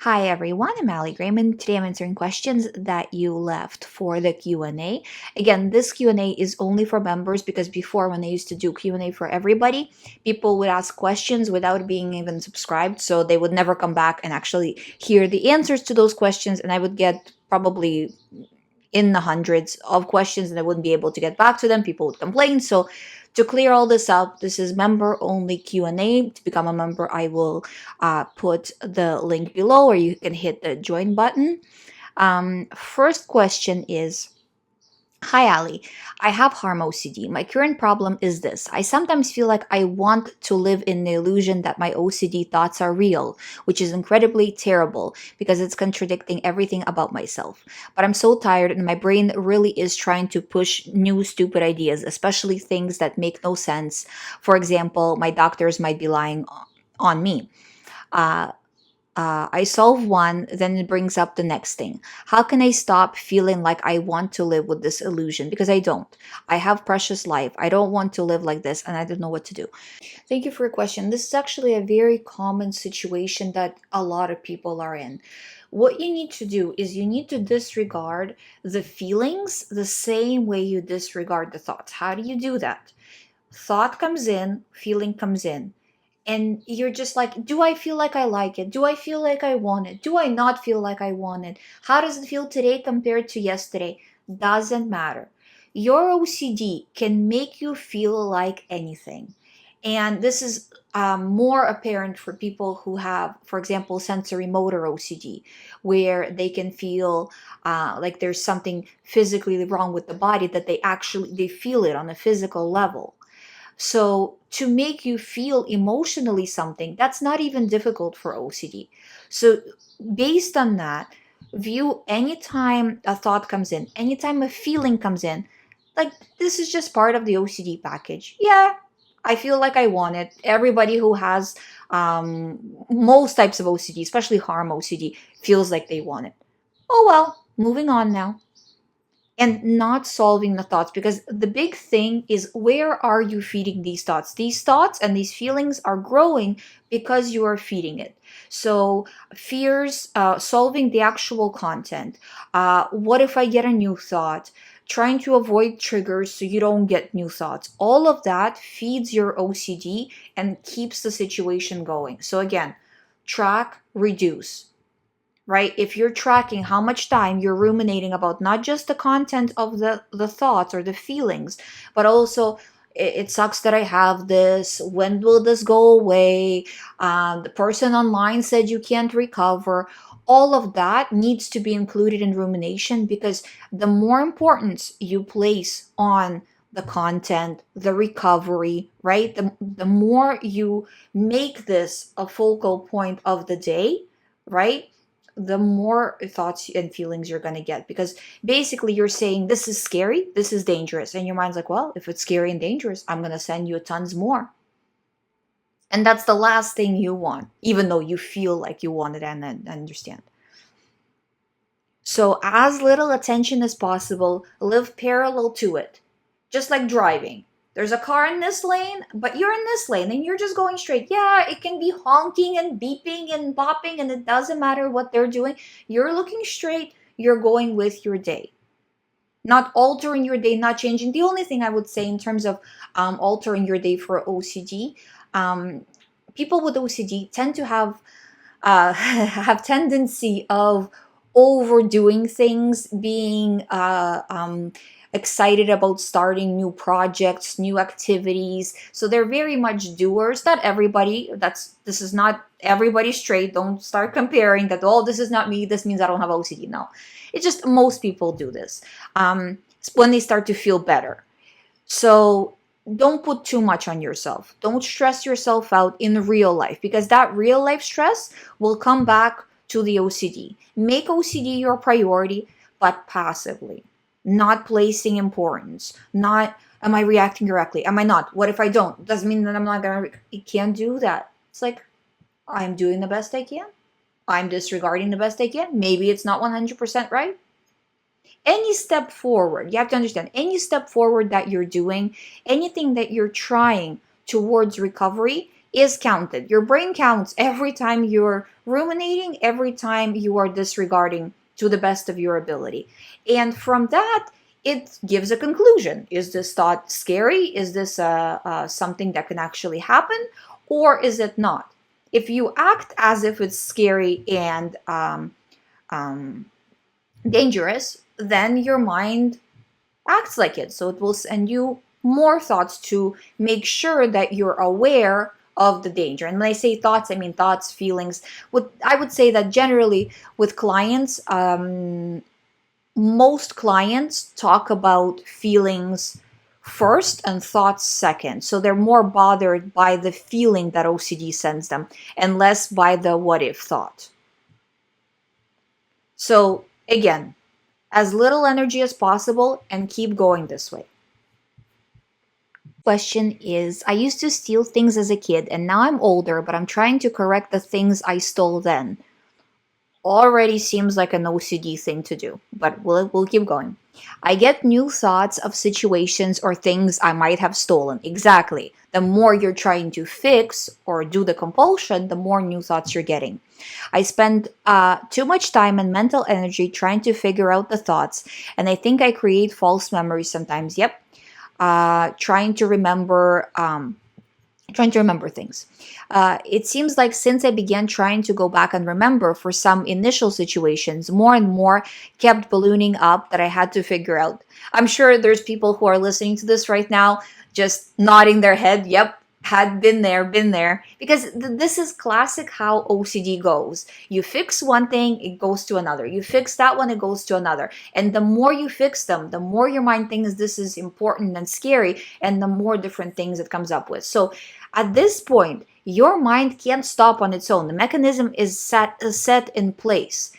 Hi everyone, I'm GREYMOND. Today I'm answering questions that you left for the Q&A. Again, this Q&A is only for members because before when I used to do Q&A for everybody, people would ask questions without being even subscribed, so they would never come back and actually hear the answers to those questions, and I would get probably in the hundreds of questions and I wouldn't be able to get back to them. People would complain. So to clear all this up, this is member only Q&A. To become a member, I will put the link below, or you can hit the join button. First question is, hi Ali, I have harm OCD. My current problem is this. I sometimes feel like I want to live in the illusion that my OCD thoughts are real, which is incredibly terrible because it's contradicting everything about myself. But I'm so tired and my brain really is trying to push new stupid ideas, especially things that make no sense. For example, my doctors might be lying on me. Uh, I solve one, then it brings up the next thing. How can I stop feeling like I want to live with this illusion? Because I don't. I have precious life. I don't want to live like this, and I don't know what to do. Thank you for your question. This is actually a very common situation that a lot of people are in. What you need to do is you need to disregard the feelings the same way you disregard the thoughts. How do you do that? Thought comes in, feeling comes in, and you're just like, do I feel like I like it? Do I feel like I want it? Do I not feel like I want it? How does it feel today compared to yesterday? Doesn't matter. Your OCD can make you feel like anything. And this is more apparent for people who have, for example, sensorimotor OCD, where they can feel like there's something physically wrong with the body, that they feel it on a physical level. So to make you feel emotionally something, that's not even difficult for OCD. So based on that, view anytime a thought comes in, anytime a feeling comes in, like this is just part of the OCD package. Yeah, I feel like I want it. Everybody who has most types of OCD, especially harm OCD, feels like they want it. Oh well, moving on now, and not solving the thoughts, because the big thing is, where are you feeding these thoughts and these feelings are growing because you are feeding it. So fears, solving the actual content, what if I get a new thought, trying to avoid triggers so you don't get new thoughts, all of that feeds your OCD and keeps the situation going. So again, track, reduce, right? If you're tracking how much time you're ruminating about not just the content of the thoughts or the feelings, but also, it sucks that I have this. When will this go away? The person online said you can't recover. All of that needs to be included in rumination, because the more importance you place on the content, the recovery, right? The more you make this a focal point of the day, right? The more thoughts and feelings you're going to get, because basically you're saying, this is scary, this is dangerous, and your mind's like, well, if it's scary and dangerous, I'm going to send you tons more. And that's the last thing you want, even though you feel like you want it and understand. So as little attention as possible, live parallel to it, just like driving. There's a car in this lane, but you're in this lane and you're just going straight. Yeah, it can be honking and beeping and bopping, and it doesn't matter what they're doing. You're looking straight, you're going with your day. Not altering your day, not changing. The only thing I would say in terms of altering your day for OCD, people with OCD tend to have have tendency of overdoing things, being excited about starting new projects, new activities. So they're very much doers. Not everybody. This is not everybody straight. Don't start comparing that. Oh, this is not me. This means I don't have OCD. No, it's just most people do this when they start to feel better. So don't put too much on yourself. Don't stress yourself out in real life, because that real life stress will come back to the OCD. Make OCD your priority, but passively, not placing importance. Not, am I reacting correctly? Am I not? What if I don't? Doesn't mean that I'm not gonna. You can't do that. It's like, I'm doing the best I can. I'm disregarding the best I can. Maybe it's not 100% right. Any step forward, you have to understand, any step forward that you're doing, anything that you're trying towards recovery is counted. Your brain counts every time you're ruminating every time you are disregarding to the best of your ability. And from that, it gives a conclusion. Is this thought scary? Is this something that can actually happen? Or is it not? If you act as if it's scary and um, dangerous, then your mind acts like it. So it will send you more thoughts to make sure that you're aware of the danger. And when I say thoughts, I mean thoughts, feelings. I would say that generally with clients, most clients talk about feelings first and thoughts second. So they're more bothered by the feeling that OCD sends them and less by the what if thought. So again, as little energy as possible and keep going this way. Question is, I used to steal things as a kid and now I'm older, but I'm trying to correct the things I stole then. Already seems like an OCD thing to do, but we'll keep going. I get new thoughts of situations or things I might have stolen. Exactly. The more you're trying to fix or do the compulsion, the more new thoughts you're getting. I spend too much time and mental energy trying to figure out the thoughts, and I think I create false memories sometimes. Yep. Trying to remember things. It seems like since I began trying to go back and remember for some initial situations, more and more kept ballooning up that I had to figure out. I'm sure there's people who are listening to this right now just nodding their head. Yep, had been there. Because this is classic how OCD goes. You fix one thing, it goes to another. You fix that one, it goes to another. And the more you fix them, the more your mind thinks this is important and scary, and the more different things it comes up with. So at this point, your mind can't stop on its own. The mechanism is set in place.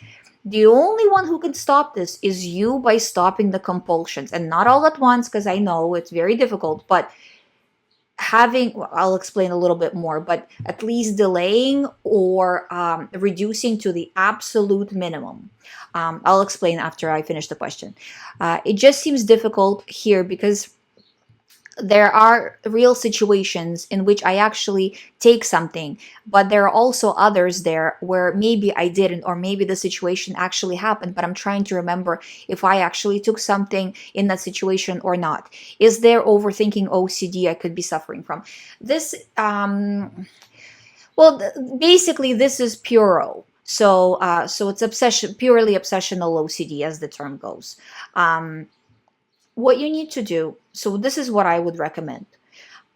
The only one who can stop this is you by stopping the compulsions, and not all at once, because I know it's very difficult, but I'll explain a little bit more, but at least delaying or reducing to the absolute minimum. I'll explain after I finish the question. It just seems difficult here because there are real situations in which I actually take something, but there are also others there where maybe I didn't, or maybe the situation actually happened, but I'm trying to remember if I actually took something in that situation or not. Is there overthinking OCD I could be suffering from? This, basically, this is puro. So it's purely obsessional OCD, as the term goes. What you need to do, so this is what I would recommend.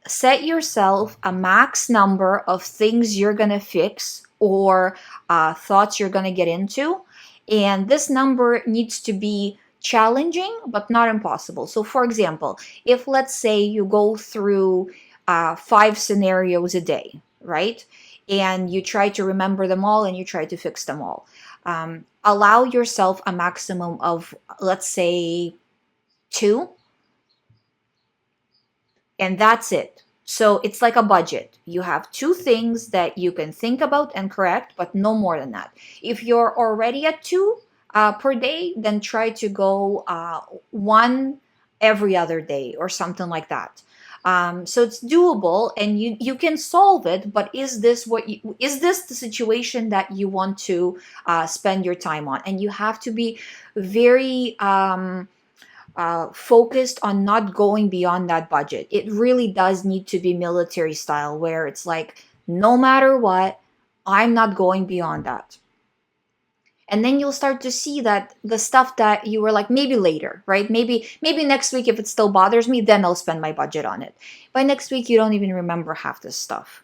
Set yourself a max number of things you're going to fix or thoughts you're going to get into. And this number needs to be challenging, but not impossible. So for example, if let's say you go through 5 scenarios a day, right? And you try to remember them all and you try to fix them all. Allow yourself a maximum of, let's say, 2, and that's it. So it's like a budget. You have 2 things that you can think about and correct, but no more than that. If you're already at 2 per day, then try to go 1 every other day or something like that. So it's doable and you can solve it, but is this the situation that you want to spend your time on? And you have to be very focused on not going beyond that budget. It really does need to be military style, where it's like, no matter what, I'm not going beyond that. And then you'll start to see that the stuff that you were like, maybe later, right? Maybe next week, if it still bothers me, then I'll spend my budget on it. By next week, you don't even remember half this stuff.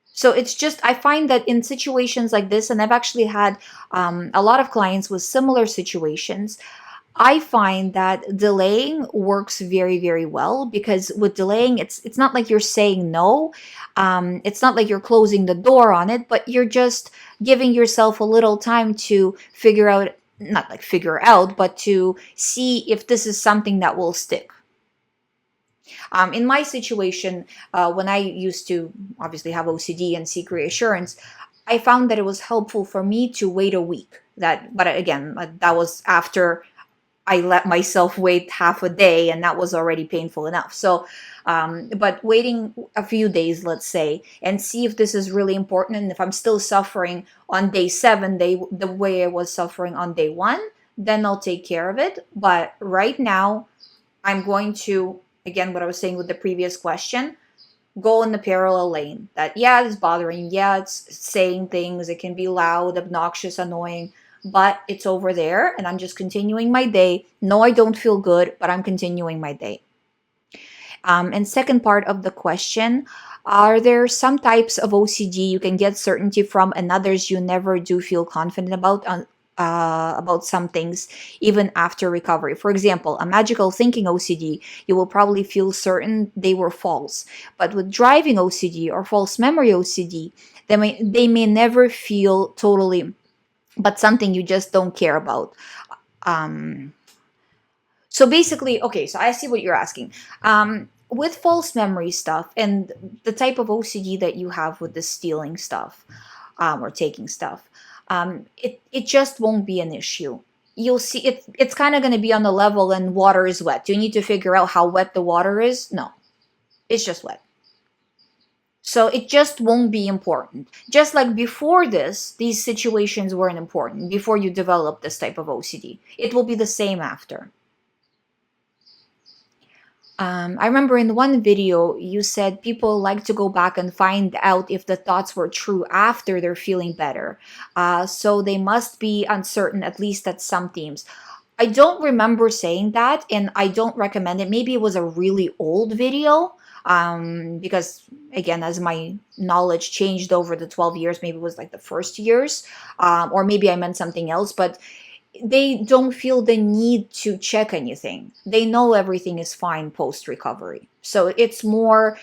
So it's just, I find that in situations like this, and I've actually had a lot of clients with similar situations, I find that delaying works very, very well, because with delaying, it's not like you're saying no. It's not like you're closing the door on it, but you're just giving yourself a little time to figure out, not like figure out, but to see if this is something that will stick. In my situation, when I used to obviously have OCD and seek reassurance, I found that it was helpful for me to wait a week. But again, that was after I let myself wait half a day, and that was already painful enough. So, but waiting a few days, let's say, and see if this is really important. And if I'm still suffering on day 7, the way I was suffering on day 1, then I'll take care of it. But right now, I'm going to, again, what I was saying with the previous question, go in the parallel lane. That, yeah, it's bothering. Yeah, it's saying things. It can be loud, obnoxious, annoying, but it's over there, and I'm just continuing my day. No, I don't feel good, but I'm continuing my day. And second part of the question, are there some types of OCD you can get certainty from, and others you never do feel confident about some things even after recovery? For example, a magical thinking OCD, you will probably feel certain they were false. But with driving OCD or false memory OCD, they may never feel totally, but something you just don't care about. Um, so basically, okay, so I see what you're asking. With false memory stuff and the type of OCD that you have with the stealing stuff, or taking stuff, it just won't be an issue. You'll see it's kind of going to be on the level, and water is wet. Do you need to figure out how wet the water is? No, it's just wet. So it just won't be important. Just like before this, these situations weren't important before you develop this type of OCD. It will be the same after. I remember in one video you said people like to go back and find out if the thoughts were true after they're feeling better. So they must be uncertain, at least at some themes. I don't remember saying that, and I don't recommend it. Maybe it was a really old video, because, again, as my knowledge changed over the 12 years, maybe it was like the first years, or maybe I meant something else, but they don't feel the need to check anything. They know everything is fine post recovery. So it's more,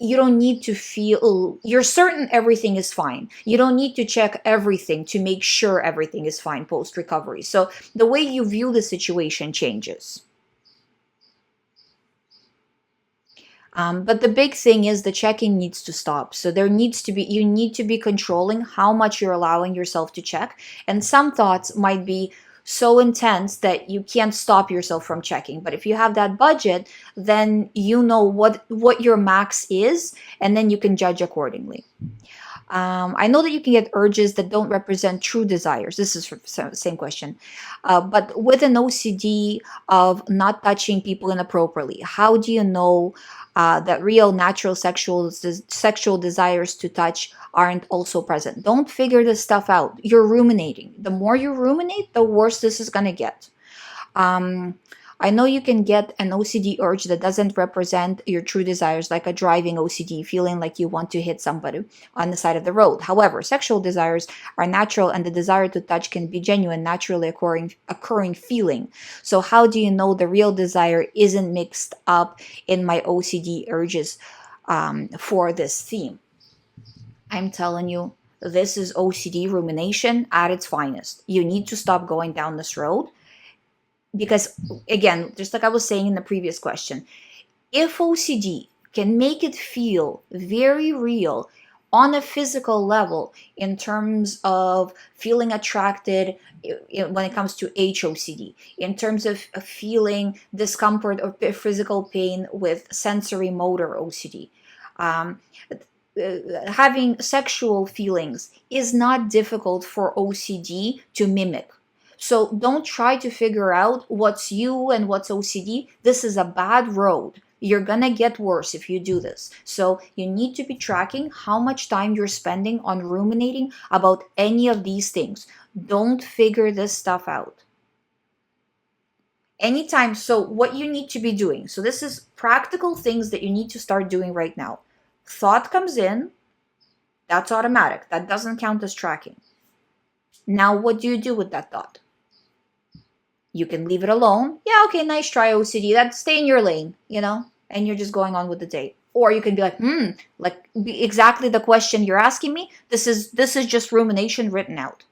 you don't need to feel, you're certain everything is fine. You don't need to check everything to make sure everything is fine post recovery. So the way you view the situation changes. But the big thing is the checking needs to stop. So you need to be controlling how much you're allowing yourself to check. And some thoughts might be so intense that you can't stop yourself from checking. But if you have that budget, then you know what your max is, and then you can judge accordingly. I know that you can get urges that don't represent true desires. This is the same question. But with an OCD of not touching people inappropriately, how do you know that real natural sexual desires to touch aren't also present? Don't figure this stuff out. You're ruminating. The more you ruminate, the worse this is going to get. I know you can get an OCD urge that doesn't represent your true desires, like a driving OCD, feeling like you want to hit somebody on the side of the road. However, sexual desires are natural, and the desire to touch can be genuine, naturally occurring feeling. So how do you know the real desire isn't mixed up in my OCD urges for this theme? I'm telling you, this is OCD rumination at its finest. You need to stop going down this road. Because, again, just like I was saying in the previous question, if OCD can make it feel very real on a physical level in terms of feeling attracted when it comes to HOCD, in terms of feeling discomfort or physical pain with sensorimotor OCD, having sexual feelings is not difficult for OCD to mimic. So don't try to figure out what's you and what's OCD. This is a bad road. You're gonna get worse if you do this. So you need to be tracking how much time you're spending on ruminating about any of these things. Don't figure this stuff out. Anytime, so what you need to be doing. So this is practical things that you need to start doing right now. Thought comes in, that's automatic. That doesn't count as tracking. Now, what do you do with that thought? You can leave it alone. Yeah, okay, nice try, OCD. That's stay in your lane, and you're just going on with the day. Or you can be like, exactly the question you're asking me. This is just rumination written out.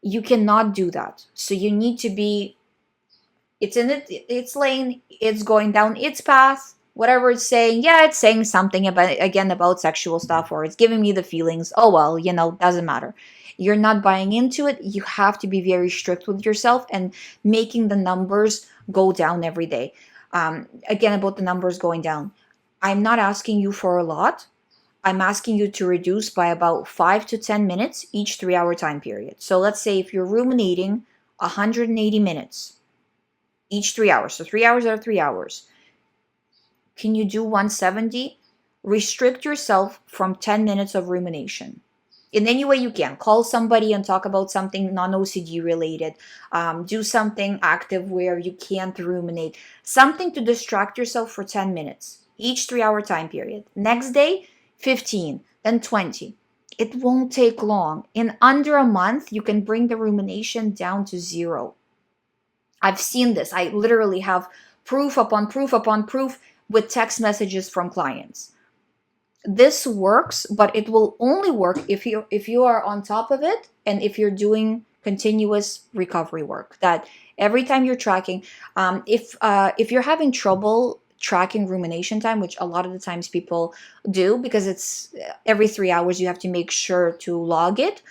You cannot do that. So you need to be, it's in its lane, it's going down its path, whatever it's saying. Yeah, it's saying something about sexual stuff, or it's giving me the feelings. Oh, well, doesn't matter. you're not buying into it, you have to be very strict with yourself and making the numbers go down every day. Again, about the numbers going down, I'm not asking you for a lot. I'm asking you to reduce by about 5 to 10 minutes each 3-hour time period. So let's say if you're ruminating 180 minutes each 3 hours, so 3 hours out of 3 hours, can you do 170? Restrict yourself from 10 minutes of rumination. In any way you can. Call somebody and talk about something non-OCD related. Do something active where you can't ruminate. Something to distract yourself for 10 minutes each 3-hour time period. Next day, 15, then 20. It won't take long. In under a month, you can bring the rumination down to 0. I've seen this. I literally have proof upon proof upon proof with text messages from clients. This works, but it will only work if you are on top of it and if you're doing continuous recovery work. That every time you're tracking, if you're having trouble tracking rumination time, which a lot of the times people do because it's every 3 hours, you have to make sure to log it.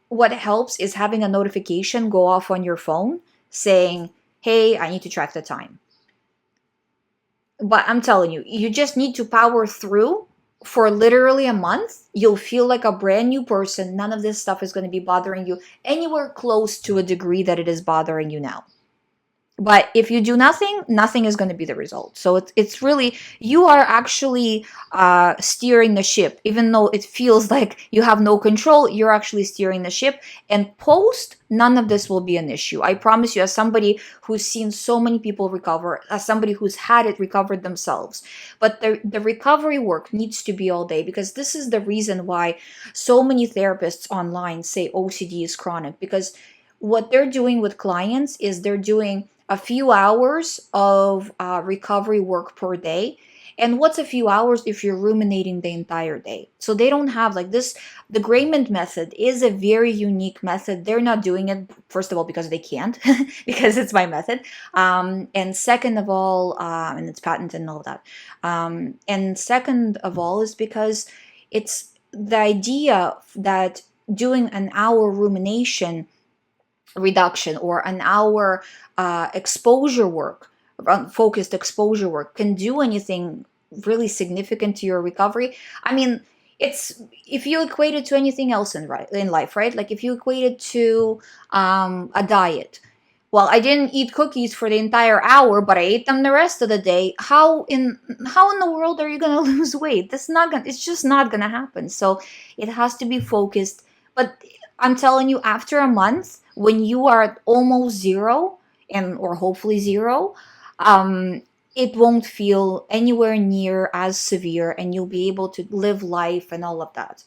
What helps is having a notification go off on your phone saying, hey, I need to track the time. But I'm telling you, you just need to power through for literally a month. You'll feel like a brand new person. None of this stuff is going to be bothering you anywhere close to a degree that it is bothering you now. But if you do nothing, nothing is going to be the result. So it's really, you are actually steering the ship. Even though it feels like you have no control, you're actually steering the ship. And post, none of this will be an issue. I promise you, as somebody who's seen so many people recover, as somebody who's had it recovered themselves. But the recovery work needs to be all day, because this is the reason why so many therapists online say OCD is chronic. Because what they're doing with clients is they're doing a few hours of recovery work per day. And what's a few hours if you're ruminating the entire day? So they don't have like this. The GREYMOND method is a very unique method. They're not doing it, first of all, because they can't, because it's my method. And second of all, and it's patented and all that. And second of all is because it's the idea that doing an hour rumination reduction or an hour exposure work, focused exposure work, can do anything really significant to your recovery. I mean, it's, if you equate it to anything else in life, right? Like if you equate it to a diet. Well, I didn't eat cookies for the entire hour, but I ate them the rest of the day. How in the world are you gonna lose weight? It's just not gonna happen. So it has to be focused. But I'm telling you, after a month, when you are at almost 0 or hopefully 0, it won't feel anywhere near as severe, and you'll be able to live life and all of that.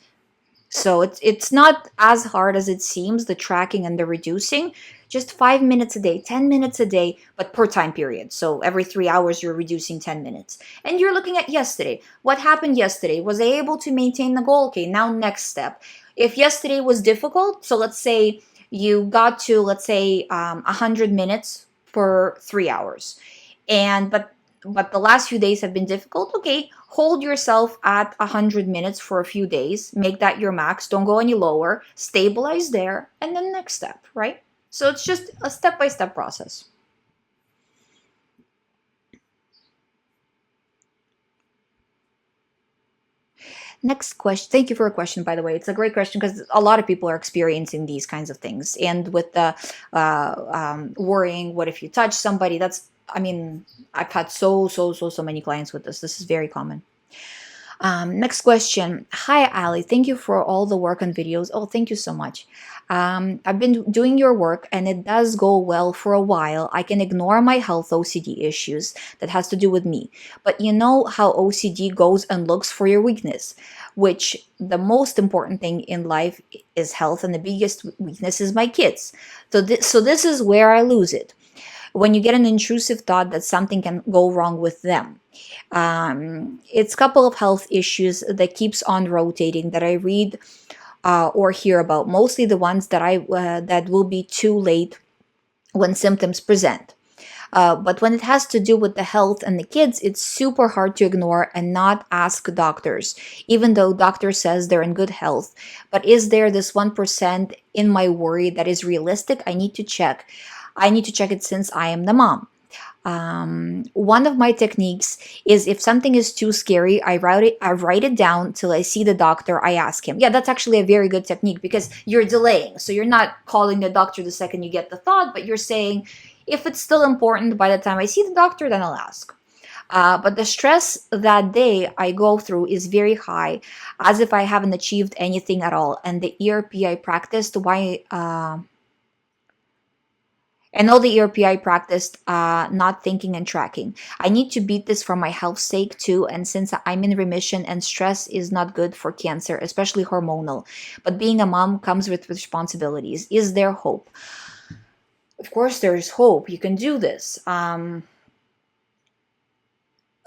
So it's not as hard as it seems, the tracking and the reducing. Just 5 minutes a day, 10 minutes a day, but per time period. So every 3 hours, you're reducing 10 minutes. And you're looking at yesterday. What happened yesterday? Was I able to maintain the goal? Okay, now next step. If yesterday was difficult, so let's say you got to, 100 minutes for 3 hours. But the last few days have been difficult. Okay, hold yourself at 100 minutes for a few days. Make that your max. Don't go any lower. Stabilize there. And then next step, right? So it's just a step-by-step process. Next question. Thank you for a question, by the way. It's a great question because a lot of people are experiencing these kinds of things. And with the worrying, what if you touch somebody? I've had so many clients with this. This is very common. Next question. Hi, Ali. Thank you for all the work and videos. Oh, thank you so much. I've been doing your work and it does go well for a while. I can ignore my health OCD issues that has to do with me. But you know how OCD goes and looks for your weakness, which the most important thing in life is health, and the biggest weakness is my kids. So this is where I lose it. When you get an intrusive thought that something can go wrong with them. It's a couple of health issues that keeps on rotating that I read or hear about, mostly the ones that that will be too late when symptoms present. But when it has to do with the health and the kids, it's super hard to ignore and not ask doctors, even though doctor says they're in good health. But is there this 1% in my worry that is realistic? I need to check. I need to check it since I am the mom. One of my techniques is if something is too scary, I write it down till I see the doctor. I ask him. Yeah, that's actually a very good technique because you're delaying. So you're not calling the doctor the second you get the thought, but you're saying, if it's still important by the time I see the doctor, then I'll ask. But the stress that day I go through is very high, as if I haven't achieved anything at all. And the ERP I practiced, and all the ERP I practiced, not thinking and tracking. I need to beat this for my health's sake too. And since I'm in remission and stress is not good for cancer, especially hormonal, but being a mom comes with responsibilities. Is there hope? Of course, there is hope. You can do this. I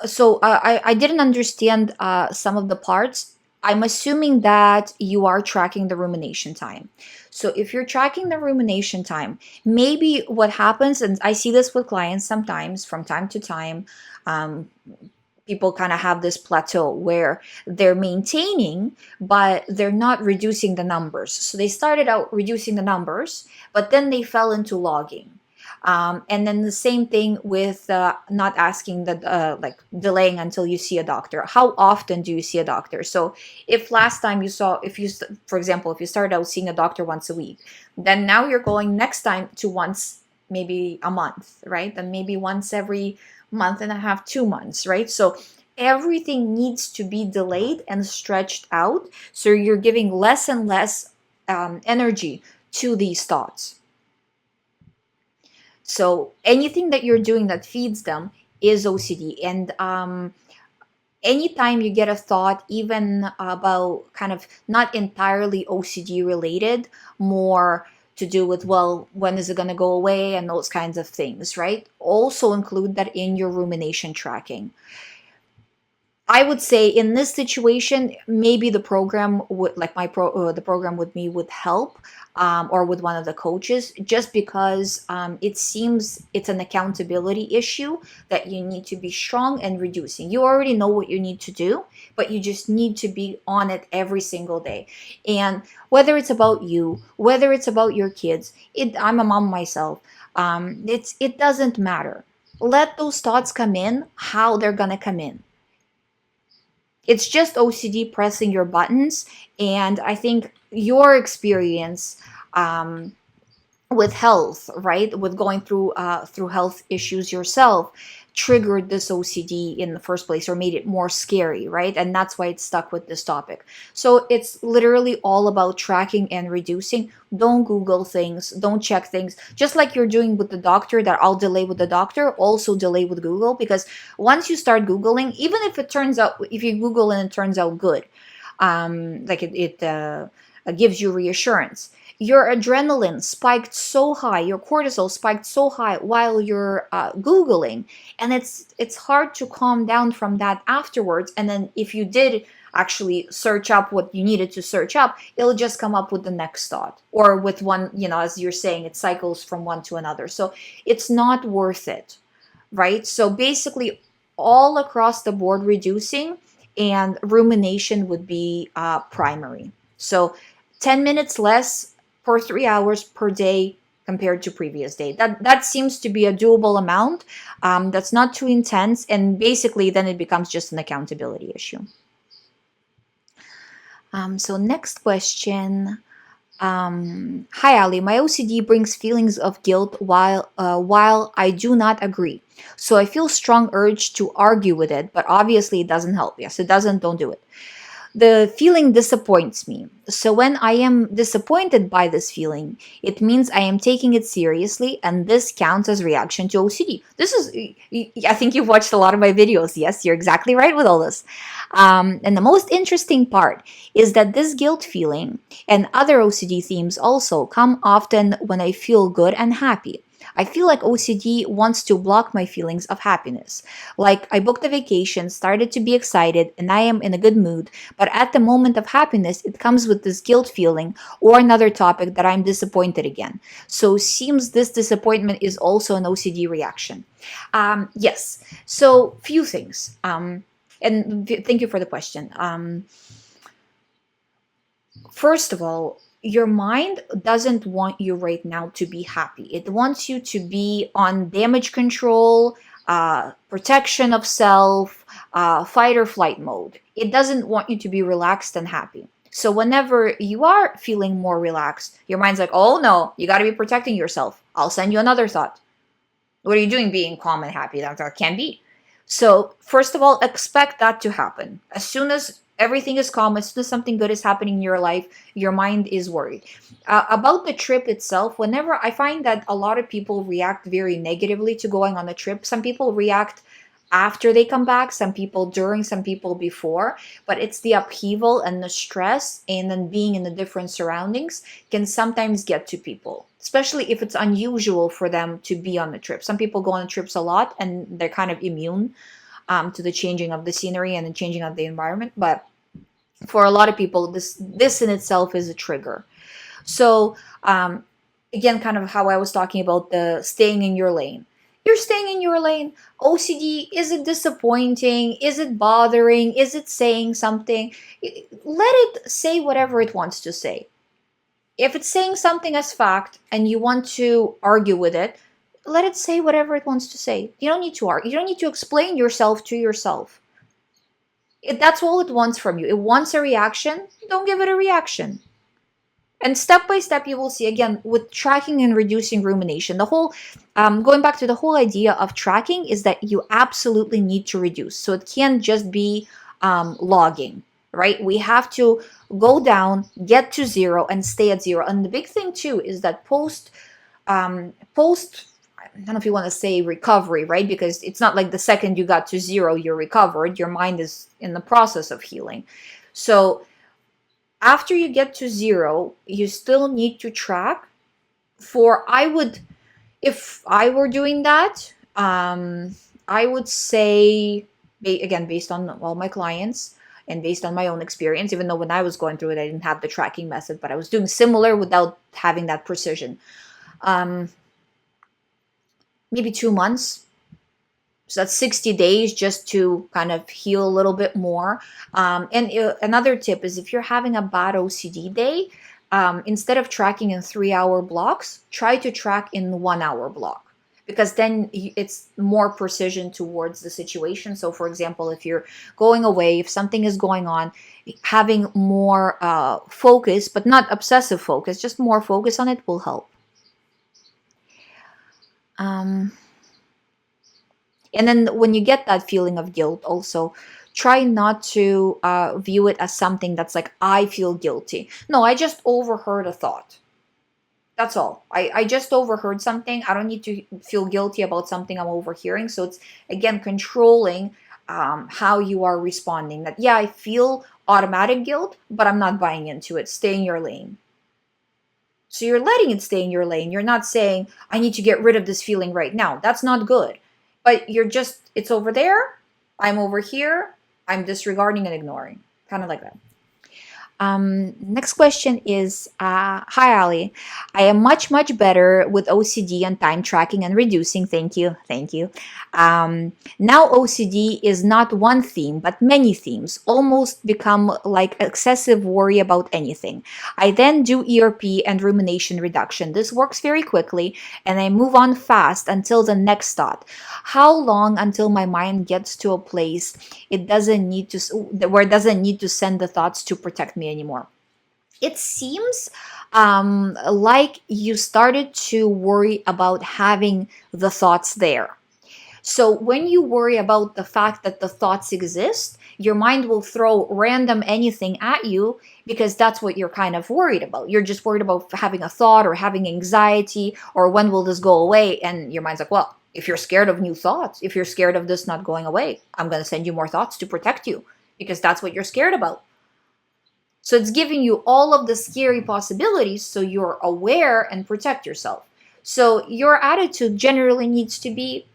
didn't understand some of the parts. I'm assuming that you are tracking the rumination time. So if you're tracking the rumination time, maybe what happens, and I see this with clients sometimes from time to time, um, people kind of have this plateau where they're maintaining, but they're not reducing the numbers. So they started out reducing the numbers, but then they fell into logging. And then the same thing with not asking the like delaying until you see a doctor. How often do you see a doctor? So if last time you saw, for example, if you started out seeing a doctor once a week, then now you're going next time to once maybe a month, right? Then maybe once every month and a half, 2 months, right? So everything needs to be delayed and stretched out. So you're giving less and less energy to these thoughts. So anything that you're doing that feeds them is OCD. And anytime you get a thought, even about kind of not entirely OCD related, more to do with, well, when is it going to go away and those kinds of things, right? Also include that in your rumination tracking. I would say in this situation, maybe the program would, like the program with me would help, or with one of the coaches, just because it seems it's an accountability issue that you need to be strong and reducing. You already know what you need to do, but you just need to be on it every single day. And whether it's about you, whether it's about your kids, I'm a mom myself. It doesn't matter. Let those thoughts come in, how they're gonna come in. It's just OCD pressing your buttons. And I think your experience with health, right, with going through health issues yourself, triggered this OCD in the first place, or made it more scary, right? And that's why it's stuck with this topic. So it's literally all about tracking and reducing. Don't Google things, don't check things. Just like you're doing with the doctor, that I'll delay with the doctor, also delay with Google, because once you start Googling, even if if you Google and it turns out good, like it gives you reassurance. Your adrenaline spiked so high, your cortisol spiked so high while you're Googling, and it's hard to calm down from that afterwards. And then if you did actually search up what you needed to search up, it'll just come up with the next thought, or with one, as you're saying, it cycles from one to another. So it's not worth it, right? So basically, all across the board, reducing and rumination would be primary. So 10 minutes less per 3 hours per day compared to previous day. That seems to be a doable amount. That's not too intense, and basically then it becomes just an accountability issue. So next question. Hi Ali, my OCD brings feelings of guilt while I do not agree. So I feel strong urge to argue with it, but obviously it doesn't help. Yes, it doesn't. Don't do it. The feeling disappoints me. So when I am disappointed by this feeling, it means I am taking it seriously, and this counts as reaction to OCD. I think you've watched a lot of my videos. Yes, you're exactly right with all this. And the most interesting part is that this guilt feeling and other OCD themes also come often when I feel good and happy. I feel like OCD wants to block my feelings of happiness. Like I booked a vacation, started to be excited, and I am in a good mood, but at the moment of happiness, it comes with this guilt feeling or another topic that I'm disappointed again. So seems this disappointment is also an OCD reaction. Yes. So few things. Thank you for the question. First of all, your mind doesn't want you right now to be happy. It wants you to be on damage control, protection of self, fight or flight mode. It doesn't want you to be relaxed and happy. So whenever you are feeling more relaxed, your mind's like, oh no, you got to be protecting yourself. I'll send you another thought. What are you doing being calm and happy? That can't be. So first of all, expect that to happen. As soon as everything is calm, as soon as something good is happening in your life, your mind is worried. About the trip itself, whenever I find that a lot of people react very negatively to going on a trip, some people react after they come back, some people during, some people before, but it's the upheaval and the stress and then being in the different surroundings can sometimes get to people, especially if it's unusual for them to be on the trip. Some people go on trips a lot and they're kind of immune to the changing of the scenery and the changing of the environment. But for a lot of people, this in itself is a trigger. So again, kind of how I was talking about the staying in your lane. You're staying in your lane. OCD, is it disappointing? Is it bothering? Is it saying something? Let it say whatever it wants to say. If it's saying something as fact and you want to argue with it, let it say whatever it wants to say. You don't need to argue. You don't need to explain yourself to yourself. That's all it wants from you. It wants a reaction. Don't give it a reaction. And step by step, you will see, again, with tracking and reducing rumination, the whole, going back to the whole idea of tracking is that you absolutely need to reduce. So it can't just be logging, right? We have to go down, get to zero, and stay at zero. And the big thing, too, is that post, I don't know if you want to say recovery, right? Because it's not like the second you got to zero, you're recovered. Your mind is in the process of healing. So after you get to zero, you still need to track. If I were doing that, I would say, again, based on all my clients and based on my own experience, even though when I was going through it, I didn't have the tracking method, but I was doing similar without having that precision. Maybe 2 months. So that's 60 days just to kind of heal a little bit more. Another tip is if you're having a bad OCD day, instead of tracking in 3-hour blocks, try to track in 1-hour block, because then it's more precision towards the situation. So for example, if you're going away, if something is going on, having more focus, but not obsessive focus, just more focus on it will help. And then when you get that feeling of guilt, also try not to view it as something that's like, I feel guilty. No, I just overheard a thought. That's all. I just overheard something. I don't need to feel guilty about something I'm overhearing. So it's, again, controlling how you are responding. That, yeah, I feel automatic guilt, but I'm not buying into it. Stay in your lane. So you're letting it stay in your lane. You're not saying, I need to get rid of this feeling right now. That's not good. But you're just, it's over there. I'm over here. I'm disregarding and ignoring. Kind of like that. Next question is, hi Ali, I am much better with OCD and time tracking and reducing. Thank you. Now OCD is not one theme but many themes, almost become like excessive worry about anything. I then do ERP and rumination reduction. This works very quickly and I move on fast until the next thought. How long until my mind gets to a place it doesn't need to, where it doesn't need to send the thoughts to protect me anymore? It seems like you started to worry about having the thoughts there. So when you worry about the fact that the thoughts exist, your mind will throw random anything at you because that's what you're kind of worried about. You're just worried about having a thought or having anxiety or when will this go away? And your mind's like, well, if you're scared of new thoughts, if you're scared of this not going away, I'm going to send you more thoughts to protect you because that's what you're scared about. So it's giving you all of the scary possibilities so you're aware and protect yourself. So your attitude generally needs to be,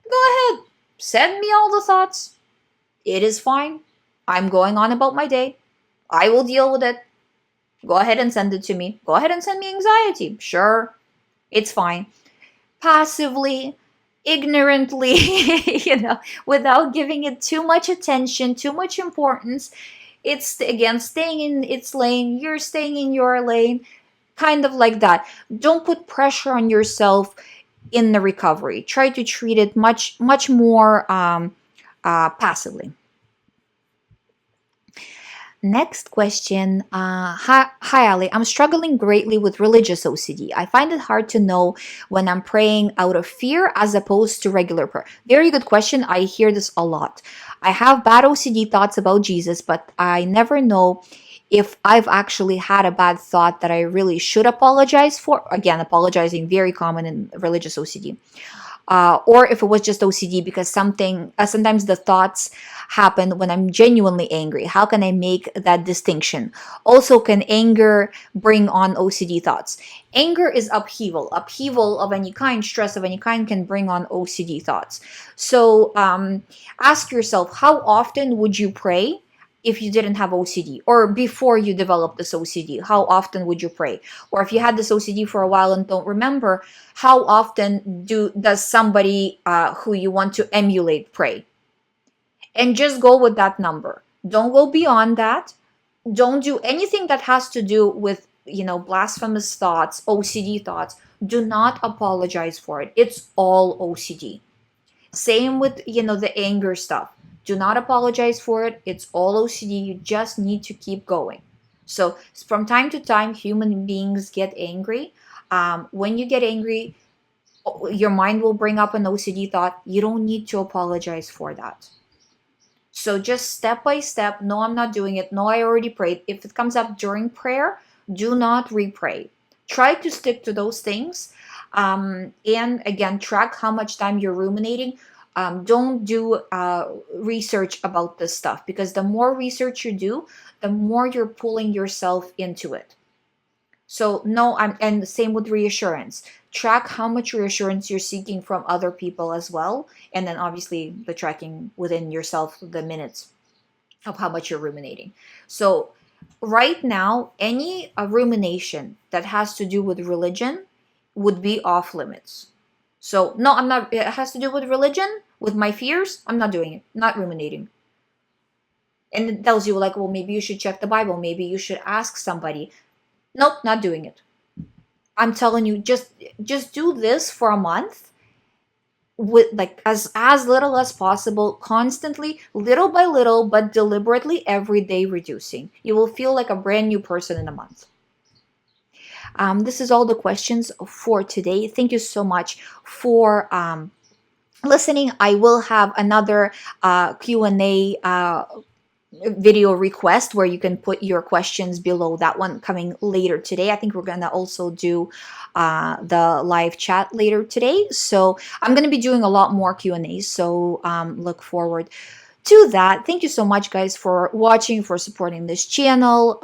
go ahead, send me all the thoughts. It is fine. I'm going on about my day. I will deal with it. Go ahead and send it to me. Go ahead and send me anxiety. Sure, it's fine. Passively, ignorantly, without giving it too much attention, too much importance. It's again staying in its lane, you're staying in your lane, kind of like that. Don't put pressure on yourself in the recovery. Try to treat it much more passively. Next question. Hi, Ali. I'm struggling greatly with religious OCD. I find it hard to know when I'm praying out of fear as opposed to regular prayer. Very good question. I hear this a lot. I have bad OCD thoughts about Jesus, but I never know if I've actually had a bad thought that I really should apologize for. Again, apologizing, very common in religious OCD. Or if it was just OCD, because sometimes the thoughts happen when I'm genuinely angry. How can I make that distinction? Also, can anger bring on OCD thoughts? Anger is upheaval. Upheaval of any kind, stress of any kind can bring on OCD thoughts. So ask yourself, how often would you pray if you didn't have OCD, or before you developed this OCD? How often would you pray? Or if you had this OCD for a while and don't remember, how often does somebody who you want to emulate pray? And just go with that number. Don't go beyond that. Don't do anything that has to do with blasphemous thoughts, OCD thoughts. Do not apologize for it. It's all OCD. Same with the anger stuff. Do not apologize for it. It's all OCD. You just need to keep going. So from time to time, human beings get angry. When you get angry, your mind will bring up an OCD thought. You don't need to apologize for that. So just step by step. No, I'm not doing it. No, I already prayed. If it comes up during prayer, do not re-pray. Try to stick to those things. And again, track how much time you're ruminating. Don't do research about this stuff, because the more research you do, the more you're pulling yourself into it. So no, and same with reassurance. Track how much reassurance you're seeking from other people as well, and then obviously the tracking within yourself, the minutes of how much you're ruminating. So right now, any rumination that has to do with religion would be off limits. So no, I'm not. It has to do with religion, with my fears. I'm not doing it. Not ruminating. And it tells you like, well, maybe you should check the Bible. Maybe you should ask somebody. Nope, not doing it. I'm telling you, just do this for a month, with like as little as possible, constantly, little by little, but deliberately every day reducing. You will feel like a brand new person in a month. This is all the questions for today. Thank you so much for listening. I will have another Q&A video request where you can put your questions below that one, coming later today. I think we're gonna also do the live chat later today. So I'm gonna be doing a lot more Q&As. So look forward to that. Thank you so much, guys, for watching, for supporting this channel.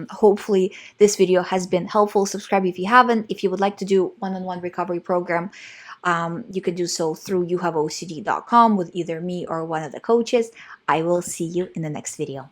Hopefully this video has been helpful. Subscribe if you haven't. If you would like to do one-on-one recovery program, you could do so through youhaveocd.com with either me or one of the coaches. I will see you in the next video.